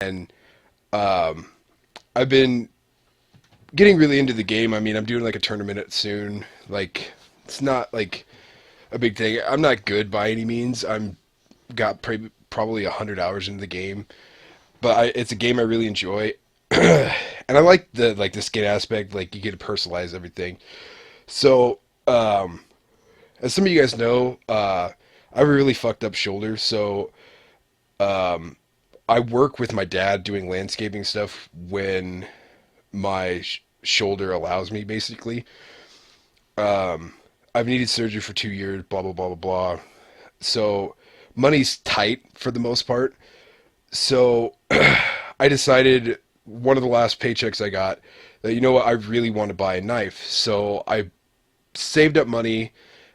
And um, I've been getting really into the game. I mean, I'm doing like a tournament soon. Like, it's not like a big thing. I'm not good by any means. I'm got probably 100 hours into the game, but it's a game I really enjoy, and I like the skin aspect. Like, you get to personalize everything. So, as some of you guys know, I have a really fucked up shoulder. So, um, I work with my dad doing landscaping stuff when my shoulder allows me, basically. I've needed surgery for 2 years, blah, blah, blah, blah, blah. So money's tight for the most part. So I decided one of the last paychecks I got that, you know what, I really want to buy a knife. So I saved up money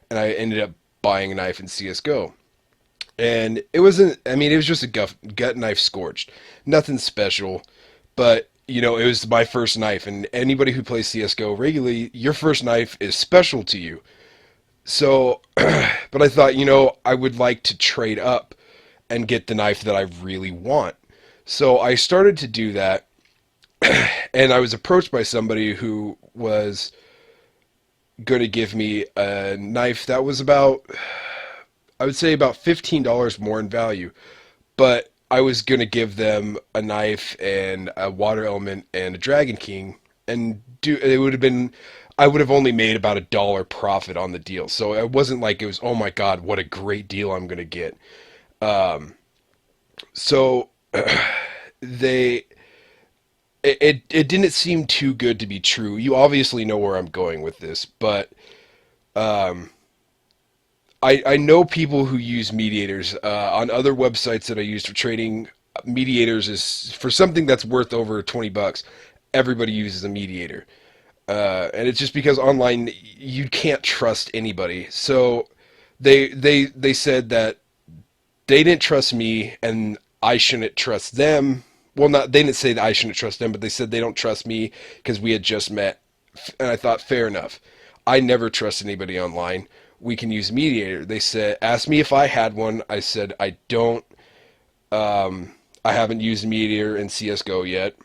and I ended up buying a knife in CSGO. And it wasn't, I mean, it was just a gut knife scorched. Nothing special, but it was my first knife, and anybody who plays CS:GO regularly, your first knife is special to you. So, but I thought, I would like to trade up and get the knife that I really want. So I started to do that, and I was approached by somebody who was going to give me a knife that was about, I would say about $15 more in value. But I was gonna give them a knife and a water element and a Dragon King, and it would have been, I would have only made about $1 profit on the deal. So it wasn't like it was, oh my god, what a great deal I'm gonna get. Um, so they it didn't seem too good to be true. You obviously know where I'm going with this, but um, I know people who use mediators on other websites that I use for trading. Mediators is for something that's worth over $20. Everybody uses a mediator, and it's just because online you can't trust anybody. So they said that they didn't trust me and I shouldn't trust them. Well, not they didn't say that I shouldn't trust them, but they said they don't trust me because we had just met. And I thought, fair enough. I never trust anybody online. We can use mediator. They said, asked me if I had one. I said I don't. I haven't used mediator in CS:GO yet.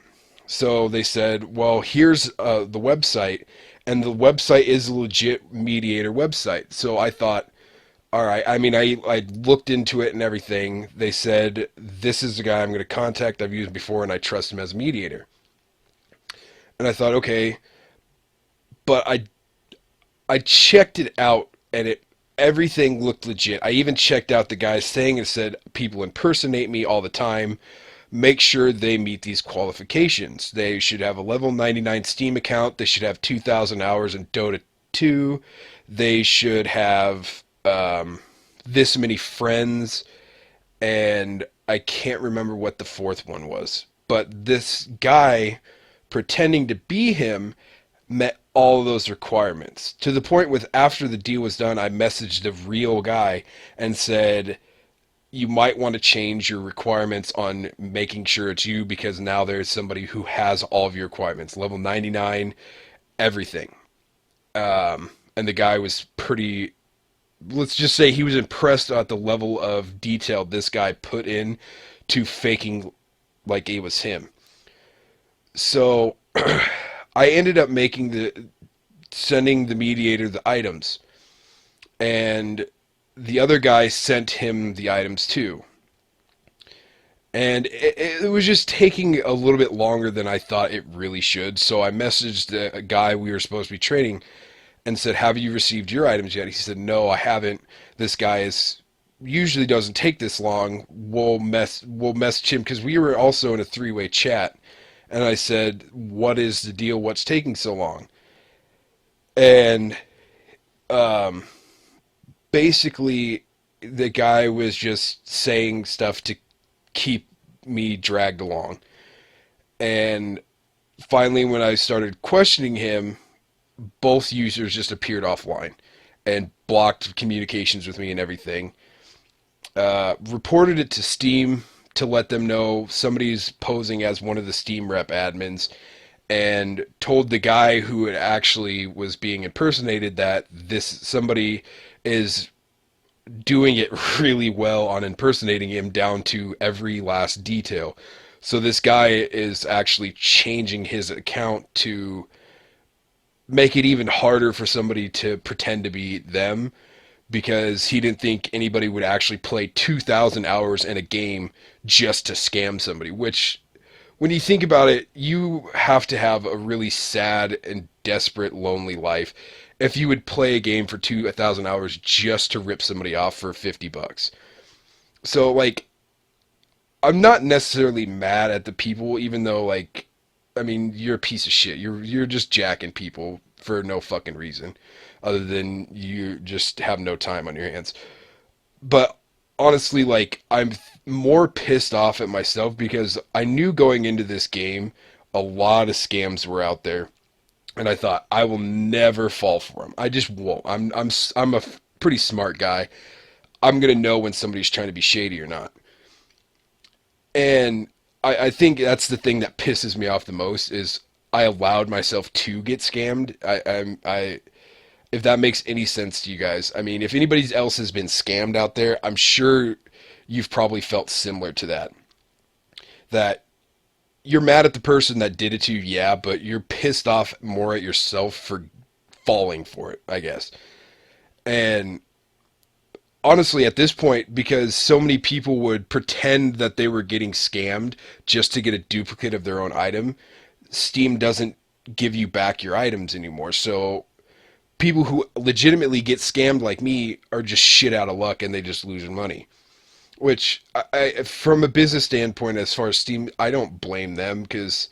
So they said, well, here's the website, and the website is a legit mediator website. So I thought, all right. I mean, I looked into it and everything. They said, this is the guy I'm going to contact. I've used him before, and I trust him as a mediator. And I thought, okay, but I checked it out, and everything looked legit. I even checked out the guys saying it said people impersonate me all the time. Make sure they meet these qualifications. They should have a level 99 Steam account. They should have 2,000 hours in Dota 2. They should have this many friends, and I can't remember what the fourth one was. But this guy pretending to be him met all of those requirements to the point with after the deal was done, I messaged the real guy and said, you might want to change your requirements on making sure it's you because now there's somebody who has all of your requirements, level 99, everything. And the guy was pretty, let's just say he was impressed at the level of detail this guy put in to faking like it was him. So I ended up sending the mediator the items, and the other guy sent him the items too. And it was just taking a little bit longer than I thought it really should. So I messaged the guy we were supposed to be trading and said, "Have you received your items yet?" He said, "No, I haven't. This guy is usually doesn't take this long. We'll message him because we were also in a three-way chat." And I said, "What is the deal? What's taking so long?" And um, basically, the guy was just saying stuff to keep me dragged along. And finally, when I started questioning him, both users just appeared offline and blocked communications with me and everything. Reported it to Steam to let them know somebody's posing as one of the Steam rep admins, and told the guy who actually was being impersonated that this somebody is doing it really well on impersonating him down to every last detail. So this guy is actually changing his account to make it even harder for somebody to pretend to be them because he didn't think anybody would actually play 2,000 hours in a game just to scam somebody, which when you think about it, you have to have a really sad and desperate, lonely life if you would play a game for 2,000 hours just to rip somebody off for $50. So, like, I'm not necessarily mad at the people, even though, like, I mean, you're a piece of shit. You're just jacking people for no fucking reason, other than you just have no time on your hands. But honestly, like, I'm more pissed off at myself because I knew going into this game a lot of scams were out there, and I thought I will never fall for them. I just won't. I'm a pretty smart guy. I'm gonna know when somebody's trying to be shady or not. And I think that's the thing that pisses me off the most is I allowed myself to get scammed. I if that makes any sense to you guys. I mean, if anybody else has been scammed out there, I'm sure you've probably felt similar to that. That you're mad at the person that did it to you, yeah, but you're pissed off more at yourself for falling for it, I guess. And honestly, at this point, because so many people would pretend that they were getting scammed just to get a duplicate of their own item, Steam doesn't give you back your items anymore. So people who legitimately get scammed like me are just shit out of luck and they just lose their money. Which, from a business standpoint, as far as Steam, I don't blame them because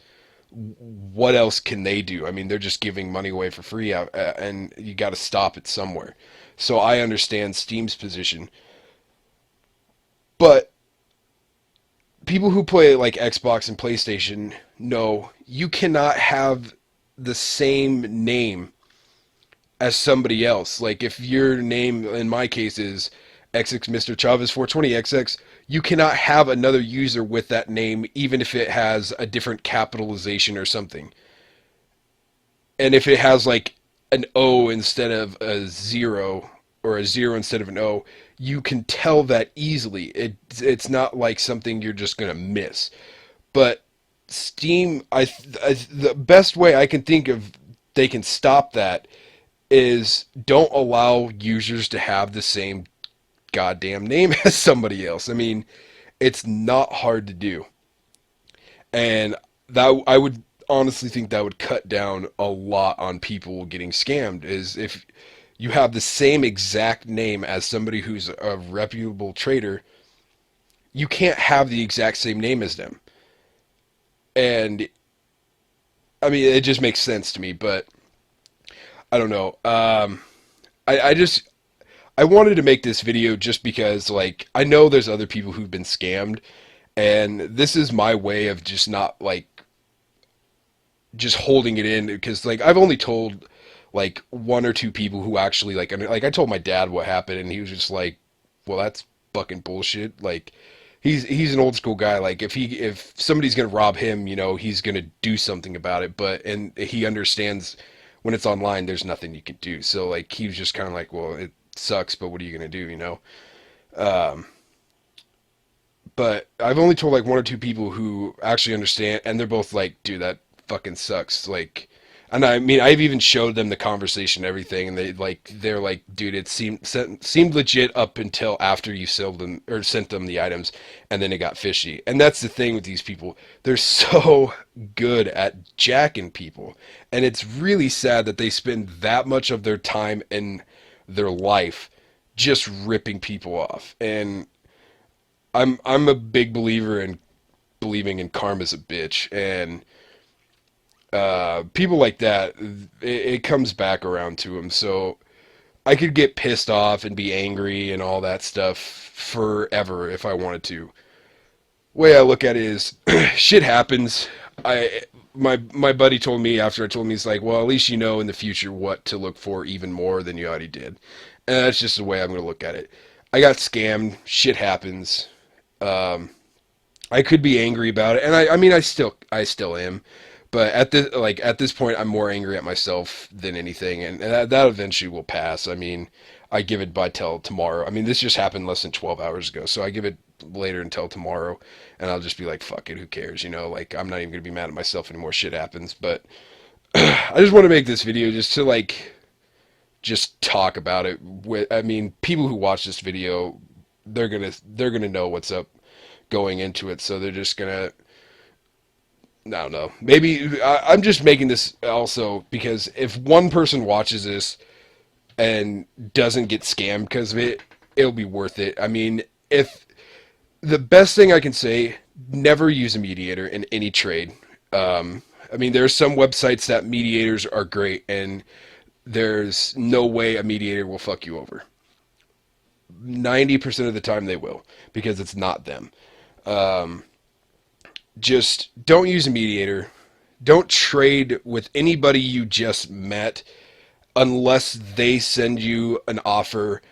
what else can they do? I mean, they're just giving money away for free, and you got to stop it somewhere. So I understand Steam's position, but people who play like Xbox and PlayStation know you cannot have the same name as somebody else. Like if your name, in my case, is XX Mr. Chavez 420XX, you cannot have another user with that name, even if it has a different capitalization or something. And if it has like an O instead of a zero or a zero instead of an O, you can tell that easily. It's not like something you're just gonna miss. But Steam, the best way I can think of they can stop that is don't allow users to have the same goddamn name as somebody else. I mean, it's not hard to do. And that I would honestly think that would cut down a lot on people getting scammed is if you have the same exact name as somebody who's a reputable trader, you can't have the exact same name as them. And I mean, it just makes sense to me, but I don't know. I just I wanted to make this video just because, like, I know there's other people who've been scammed, and this is my way of just not, like, just holding it in, because, like, I've only told, like, one or two people who actually, like, I told my dad what happened, and he was just like, well, that's fucking bullshit. Like, he's an old school guy. Like, if somebody's gonna rob him, you know, he's gonna do something about it, and he understands when it's online, there's nothing you can do. So, like, he was just kind of like, well, it sucks, but what are you gonna do, you know? Um, but I've only told like one or two people who actually understand, and they're both like, dude, that fucking sucks. Like, and I mean, I've even showed them the conversation and everything, and they're like, dude, it seemed legit up until after you sold them or sent them the items, and then it got fishy. And that's the thing with these people; they're so good at jacking people, and it's really sad that they spend that much of their time in their life just ripping people off. And I'm a big believer in believing in karma's a bitch, and people like that, it comes back around to them. So I could get pissed off and be angry and all that stuff forever if I wanted to. Way I look at it is, shit happens. My buddy told me after I told him, he's like, well, at least you know in the future what to look for even more than you already did. And that's just the way I'm going to look at it. I got scammed. Shit happens. Um, I could be angry about it, and I mean, I still am. But at this point, I'm more angry at myself than anything, and that eventually will pass. I mean, I give it by till tomorrow. I mean, this just happened less than 12 hours ago, so I give it later until tomorrow, and I'll just be like, fuck it, who cares? You know, like I'm not even gonna be mad at myself anymore. Shit happens, but I just want to make this video just to like just talk about it. I mean, people who watch this video, they're gonna know what's up going into it, so they're just gonna. I don't know. Maybe I'm just making this also because if one person watches this and doesn't get scammed because of it, it'll be worth it. I mean, if the best thing I can say, never use a mediator in any trade. I mean, there are some websites that mediators are great, and there's no way a mediator will fuck you over. 90% of the time they will, because it's not them. Just don't use a mediator. Don't trade with anybody you just met unless they send you an offer,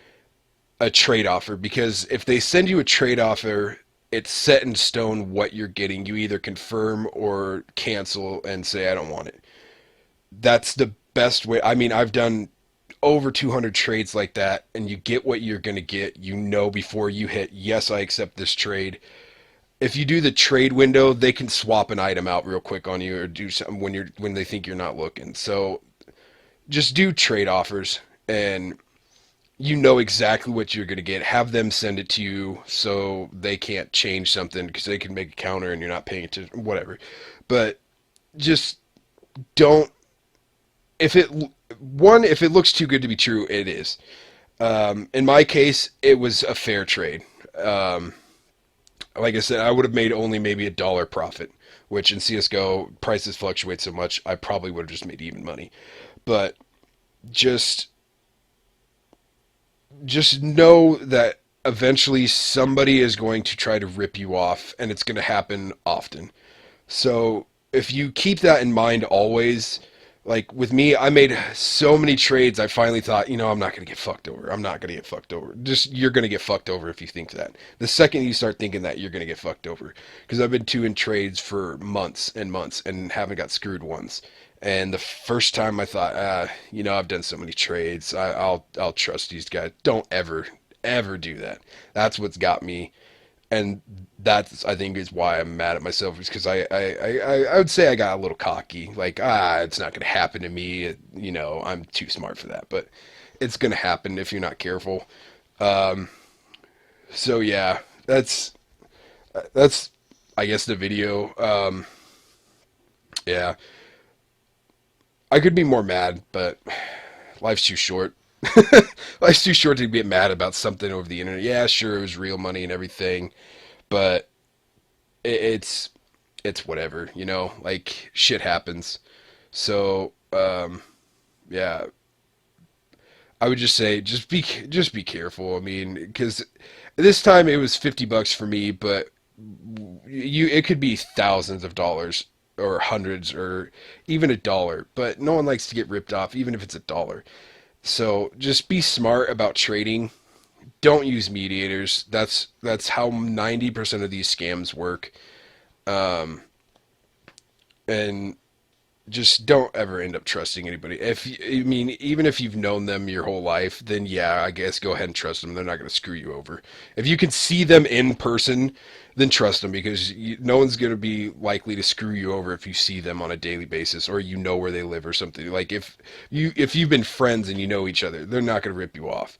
a trade offer, because if they send you a trade offer, it's set in stone what you're getting. You either confirm or cancel and say, I don't want it. That's the best way. I mean, I've done over 200 trades like that, and you get what you're going to get. You know before you hit, yes, I accept this trade. If you do the trade window, they can swap an item out real quick on you or do something when they think you're not looking. So just do trade offers, and you know exactly what you're going to get. Have them send it to you so they can't change something because they can make a counter and you're not paying attention, whatever. But just don't, if it, one, if it looks too good to be true, it is. In my case, it was a fair trade. Like I said, I would have made only maybe $1 profit, which in CSGO, prices fluctuate so much, I probably would have just made even money. But just just know that eventually somebody is going to try to rip you off, and it's going to happen often. So if you keep that in mind always, like with me, I made so many trades, I finally thought, I'm not going to get fucked over. I'm not going to get fucked over. Just, you're going to get fucked over if you think that. The second you start thinking that, you're going to get fucked over. Because I've been in trades for months and months and haven't got screwed once. And the first time I thought, I've done so many trades. I'll trust these guys. Don't ever do that. That's what's got me. And that's, I think, is why I'm mad at myself, is because I would say I got a little cocky. Like, it's not going to happen to me. I'm too smart for that. But it's going to happen if you're not careful. So, yeah, that's I guess, the video. Yeah. I could be more mad, but life's too short. Life's too short to get mad about something over the internet. Yeah, sure, it was real money and everything, but it's whatever, like shit happens. So, yeah, I would just say just be careful. I mean, because this time it was $50 for me, but it could be thousands of dollars or hundreds or even $1, but no one likes to get ripped off, even if it's $1. So just be smart about trading. Don't use mediators. That's how 90% of these scams work. And just don't ever end up trusting anybody. Even if you've known them your whole life, then yeah, I guess go ahead and trust them. They're not going to screw you over. If you can see them in person, then trust them, because no one's going to be likely to screw you over if you see them on a daily basis, or you know where they live or something. Like if you've been friends and you know each other, they're not going to rip you off.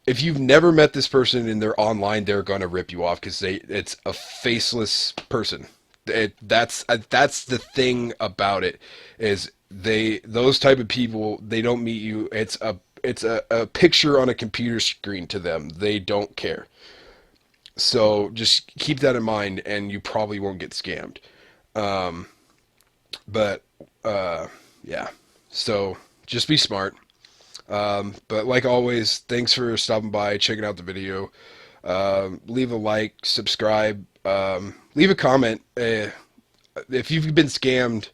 If you've never met this person and they're online, they're going to rip you off because it's a faceless person. That's the thing about it, is those type of people, they don't meet you. It's a picture on a computer screen to them. They don't care. So just keep that in mind, and you probably won't get scammed. But yeah. So just be smart. But like always, thanks for stopping by, checking out the video. Leave a like, subscribe, leave a comment. If you've been scammed,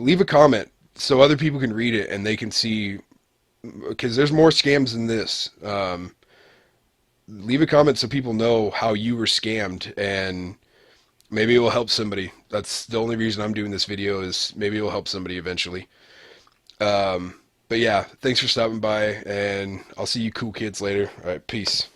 leave a comment so other people can read it and they can see, because there's more scams than this. Leave a comment so people know how you were scammed, and maybe it will help somebody. That's the only reason I'm doing this video, is maybe it will help somebody eventually. But yeah, thanks for stopping by, and I'll see you cool kids later. All right, peace.